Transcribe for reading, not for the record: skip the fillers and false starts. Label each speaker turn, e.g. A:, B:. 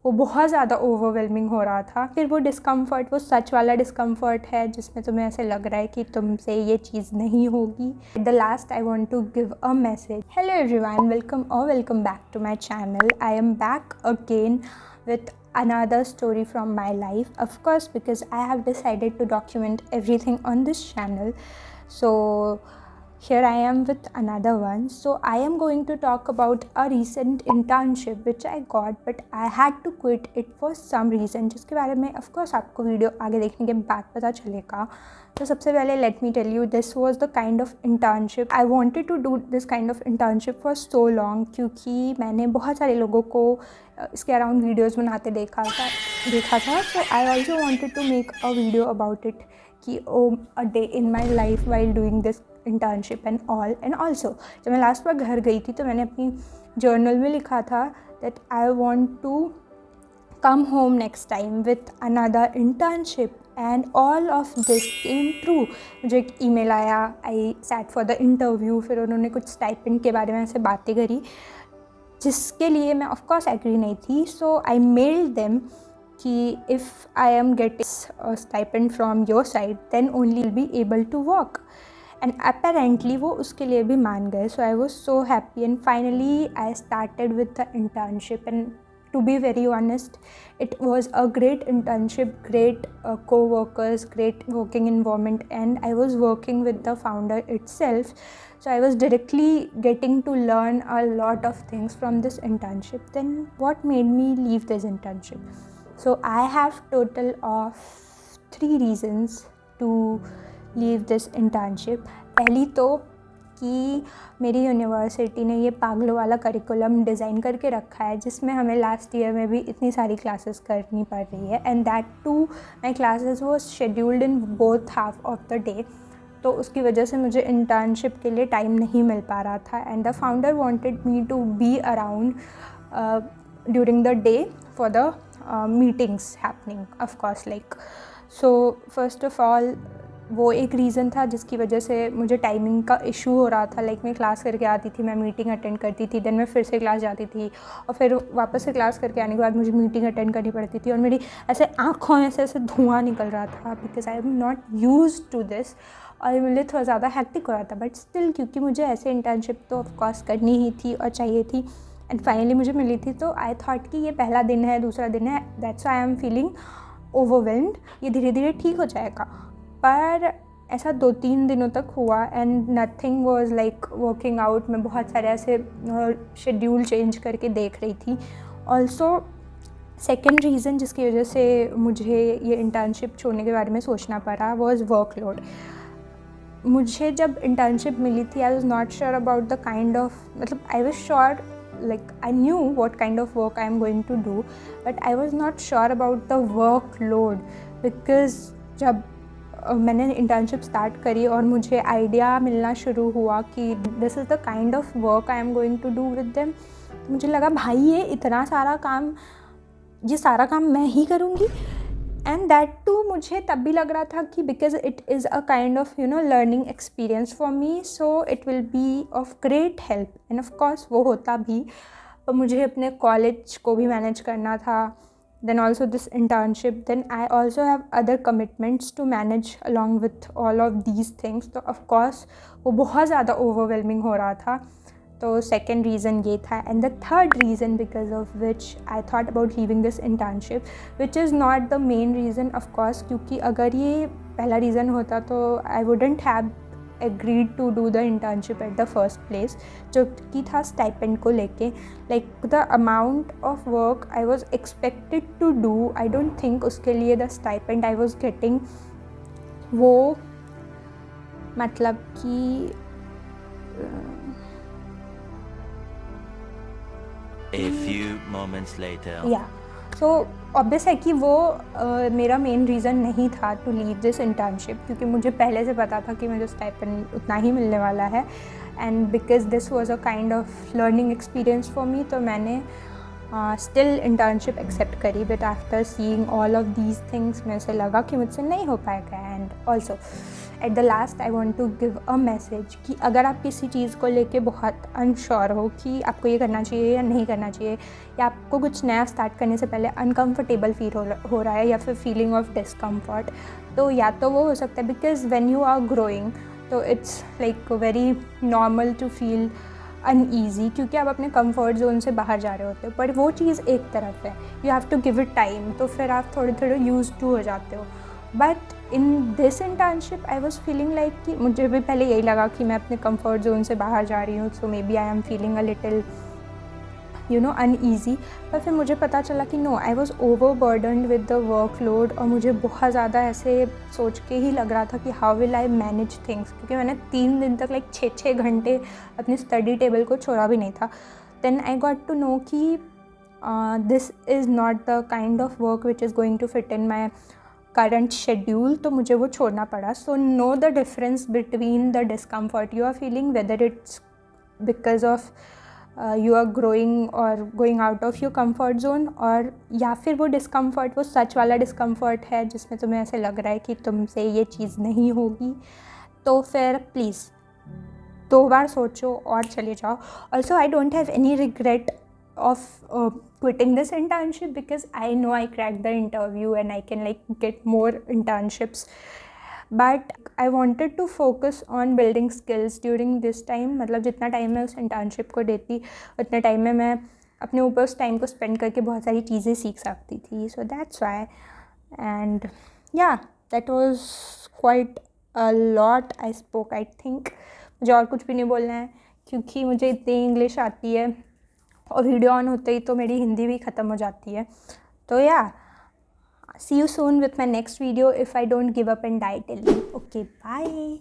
A: वो बहुत ज़्यादा ओवरवेलमिंग हो रहा था। फिर वो डिस्कम्फर्ट, वो सच वाला डिस्कम्फर्ट है जिसमें तुम्हें ऐसे लग रहा है कि तुमसे ये चीज़ नहीं होगी। At the last I want to give a message. Hello everyone, welcome back to my channel. I am back again with another story from my life, of course, because I have decided to document everything on this channel. So here I am with another one. So I am going to talk about a recent internship which I got, but I had to quit it for some reason, जिसके बारे में of course आपको video आगे देखने के बाद पता चलेगा। तो सबसे पहले let me tell you, this was the kind of internship I wanted to do, this kind of internship for so long, क्योंकि मैंने बहुत सारे लोगों को इसके अराउंड वीडियोज़ बनाते देखा था। So I also wanted to make a video about it कि a day in my life while doing this internship and all. And also जब मैं लास्ट बार घर गई थी तो मैंने अपनी जर्नल में लिखा था that I want to come home next time with another internship, and all of this came true. मुझे एक ईमेल आया, I sat for the interview, फिर उन्होंने कुछ स्टाइपेंड के बारे में ऐसे बातें करी जिसके लिए मैं ऑफ कोर्स एग्री नहीं थी। सो आई मेल्ड देम कि if I am getting stipend from your side then only will be able to work, and apparently वो उसके लिए भी मान गए। So I was so happy and finally I started with the internship. And to be very honest, it was a great internship, great co-workers, great working environment, and I was working with the founder itself. So I was directly getting to learn a lot of things from this internship. Then what made me leave this internship? So I have total of 3 reasons to leave this internship. पहली तो कि मेरी university ने ये पागलों वाला curriculum design करके रखा है जिसमें हमें लास्ट ईयर में भी इतनी सारी क्लासेस करनी पड़ रही है, and that too my classes वो scheduled in both half of the day. तो उसकी वजह से मुझे इंटर्नशिप के लिए टाइम नहीं मिल पा रहा था, and the founder wanted me to be around during the day for the meetings happening, of course like. So first of all वो एक रीज़न था जिसकी वजह से मुझे टाइमिंग का इशू हो रहा था। लाइक मैं क्लास करके आती थी, मैं मीटिंग अटेंड करती थी, देन मैं फिर से क्लास जाती थी, और फिर वापस से क्लास करके आने के बाद मुझे मीटिंग अटेंड करनी पड़ती थी, और मेरी ऐसे आँखों में से ऐसे धुआं निकल रहा था because I am not use to this, और मेरे लिए थोड़ा ज़्यादा हैक्टिक हो रहा था। बट स्टिल क्योंकि मुझे ऐसे इंटर्नशिप तो ऑफकोर्स करनी ही थी और चाहिए थी, एंड फाइनली मुझे मिली थी, तो आई थॉट कि ये पहला दिन है, दूसरा दिन है, that's why I am feeling overwhelmed, ये धीरे धीरे ठीक हो जाएगा। पर ऐसा 2-3 दिनों तक हुआ and nothing was like working out. मैं बहुत सारे ऐसे शेड्यूल चेंज करके देख रही थी। ऑल्सो सेकेंड रीज़न जिसकी वजह से मुझे ये इंटर्नशिप छोड़ने के बारे में सोचना पड़ा वॉज वर्कलोड। मुझे जब इंटर्नशिप मिली थी I was not sure about the kind of, मतलब I was sure, like I knew what kind of work I am going to do, but I was not sure about the workload, because जब मैंने internship start करी और मुझे idea मिलना शुरू हुआ कि this is the kind of work I am going to do with them, मुझे लगा भाई ये इतना सारा काम, ये सारा काम मैं ही करूँगी। एंड दैट टू मुझे तब भी लग रहा था कि because it is a kind of learning experience for me, so it will be of great help, end of course वो होता भी। पर मुझे अपने कॉलेज को भी मैनेज करना था, then also this internship, then I also have other commitments to manage along with all of these things. तो of course वो बहुत ज़्यादा overwhelming हो रहा था। तो second reason ये था, and the third reason because of which I thought about leaving this internship, which is not the main reason of course, क्योंकि अगर ये पहला reason होता तो I wouldn't have agreed to do the internship at the first place, जो कि था stipend को लेके। Like the amount of work I was expected to do, I don't think उसके लिए the stipend I was getting वो, मतलब कि
B: A few moments later.
A: या सो ऑब्वियस है कि वो मेरा मेन रीज़न नहीं था टू लीव दिस इंटर्नशिप, क्योंकि मुझे पहले से पता था कि मुझे स्टाइपेंड उतना ही मिलने वाला है, and because this was a kind of learning experience for me, तो मैंने स्टिल इंटर्नशिप एक्सेप्ट करी। But after seeing all of these things मेरे से लगा कि मुझसे नहीं हो पाएगा। And also at the last I want to give a message कि अगर आप किसी चीज़ को लेके बहुत अनश्योर हो कि आपको ये करना चाहिए या नहीं करना चाहिए, या आपको कुछ नया स्टार्ट करने से पहले अनकम्फर्टेबल फील हो रहा है या फिर फीलिंग ऑफ डिस्कम्फर्ट, तो या तो वो हो सकता है because when you are growing तो it's like very normal to feel uneasy, क्योंकि आप अपने कंफर्ट जोन से बाहर जा रहे होते हो। पर वो चीज़ एक तरफ है, you have to give it time, तो फिर आप थोड़े थोड़े यूज टू हो जाते हो। But in this internship I was feeling like कि मुझे भी पहले यही लगा कि मैं अपने कंफर्ट जोन से बाहर जा रही हूँ, so maybe I am feeling a little uneasy. पर फिर मुझे पता चला कि no, I was overburdened with the workload, और मुझे बहुत ज़्यादा ऐसे सोच के ही लग रहा था कि how will I manage things, क्योंकि मैंने 3 दिन तक लाइक 6 घंटे अपनी स्टडी टेबल को छोड़ा भी नहीं था। Then I got to know कि this is not the kind of work which is going to fit in my current schedule, तो मुझे वो छोड़ना पड़ा। So know the difference between the discomfort you are feeling, whether it's because of you are growing और going out of your comfort zone, और या फिर वो डिस्कम्फर्ट वो सच वाला डिस्कम्फर्ट है जिसमें तुम्हें ऐसे लग रहा है कि तुमसे ये चीज़ नहीं होगी, तो फिर प्लीज़ 2 बार सोचो और चले जाओ। Also I don't have any regret of quitting this internship because I know I cracked the interview and I can like get more internships, but I wanted to focus on building skills during this time। मतलब जितना time मैं उस internship को देती उतने time में मैं अपने ऊपर उस टाइम को स्पेंड करके बहुत सारी चीज़ें सीख सकती थी। So that's why, and yeah, that was quite a lot I spoke, I think। मुझे और कुछ भी नहीं बोलना है क्योंकि मुझे इतनी इंग्लिश आती है और वीडियो ऑन होते ही तो मेरी हिंदी भी ख़त्म हो जाती है। तो yeah see you soon with my next video if I don't give up and die till then. Okay, bye.